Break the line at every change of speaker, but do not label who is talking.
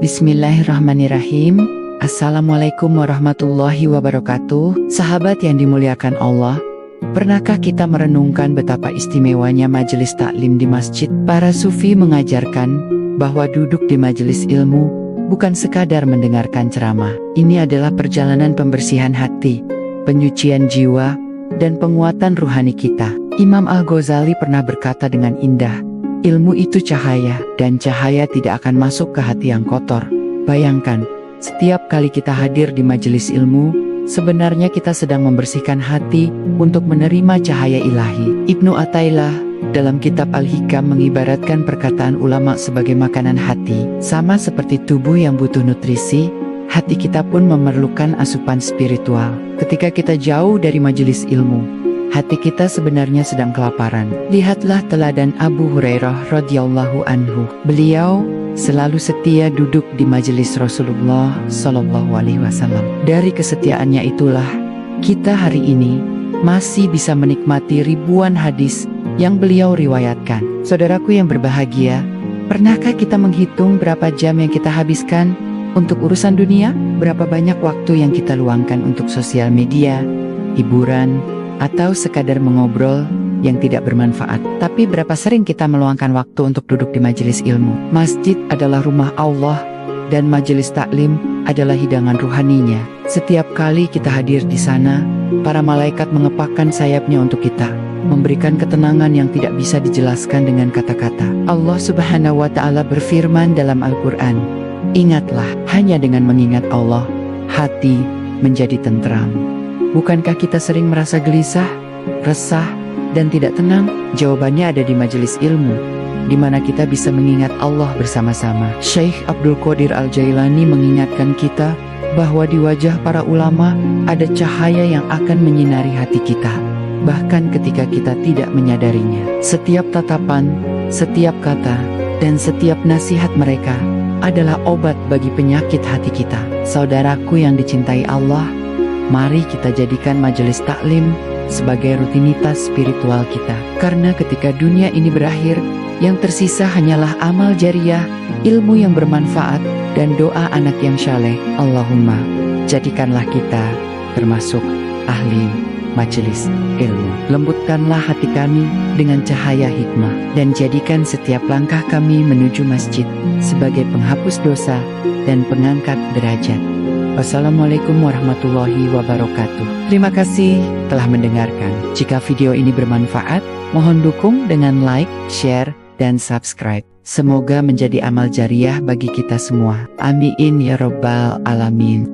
Bismillahirrahmanirrahim. Assalamualaikum warahmatullahi wabarakatuh. Sahabat yang dimuliakan Allah, pernahkah kita merenungkan betapa istimewanya majelis taklim di masjid? Para sufi mengajarkan bahwa duduk di majelis ilmu bukan sekadar mendengarkan ceramah. Ini adalah perjalanan pembersihan hati, penyucian jiwa, dan penguatan ruhani kita. Imam Al-Ghazali pernah berkata dengan indah, ilmu itu cahaya, dan cahaya tidak akan masuk ke hati yang kotor. Bayangkan, setiap kali kita hadir di majelis ilmu, sebenarnya kita sedang membersihkan hati untuk menerima cahaya ilahi. Ibnu Athaillah dalam kitab Al-Hikam mengibaratkan perkataan ulama sebagai makanan hati. Sama seperti tubuh yang butuh nutrisi, hati kita pun memerlukan asupan spiritual. Ketika kita jauh dari majelis ilmu, hati kita sebenarnya sedang kelaparan. Lihatlah teladan Abu Hurairah radhiyallahu anhu. Beliau selalu setia duduk di majelis Rasulullah Shallallahu Alaihi Wasallam. Dari kesetiaannya itulah kita hari ini masih bisa menikmati ribuan hadis yang beliau riwayatkan. Saudaraku yang berbahagia, pernahkah kita menghitung berapa jam yang kita habiskan untuk urusan dunia? Berapa banyak waktu yang kita luangkan untuk sosial media, hiburan, atau sekadar mengobrol yang tidak bermanfaat? Tapi berapa sering kita meluangkan waktu untuk duduk di majelis ilmu? Masjid adalah rumah Allah, dan majelis taklim adalah hidangan ruhaninya. Setiap kali kita hadir di sana, para malaikat mengepakkan sayapnya untuk kita, memberikan ketenangan yang tidak bisa dijelaskan dengan kata-kata. Allah Subhanahu wa Ta'ala berfirman dalam Al-Quran, ingatlah, hanya dengan mengingat Allah, hati menjadi tentram. Bukankah kita sering merasa gelisah, resah, dan tidak tenang? Jawabannya ada di majelis ilmu, di mana kita bisa mengingat Allah bersama-sama. Syekh Abdul Qadir Al-Jailani mengingatkan kita bahwa di wajah para ulama ada cahaya yang akan menyinari hati kita, bahkan ketika kita tidak menyadarinya. Setiap tatapan, setiap kata, dan setiap nasihat mereka adalah obat bagi penyakit hati kita. Saudaraku yang dicintai Allah, mari kita jadikan majelis taklim sebagai rutinitas spiritual kita. Karena ketika dunia ini berakhir, yang tersisa hanyalah amal jariah, ilmu yang bermanfaat, dan doa anak yang saleh. Allahumma, jadikanlah kita termasuk ahli majelis ilmu. Lembutkanlah hati kami dengan cahaya hikmah, dan jadikan setiap langkah kami menuju masjid sebagai penghapus dosa dan pengangkat derajat. Wassalamualaikum warahmatullahi wabarakatuh. Terima kasih telah mendengarkan. Jika video ini bermanfaat, mohon dukung dengan like, share, dan subscribe. Semoga menjadi amal jariah bagi kita semua. Amin ya rabbal alamin.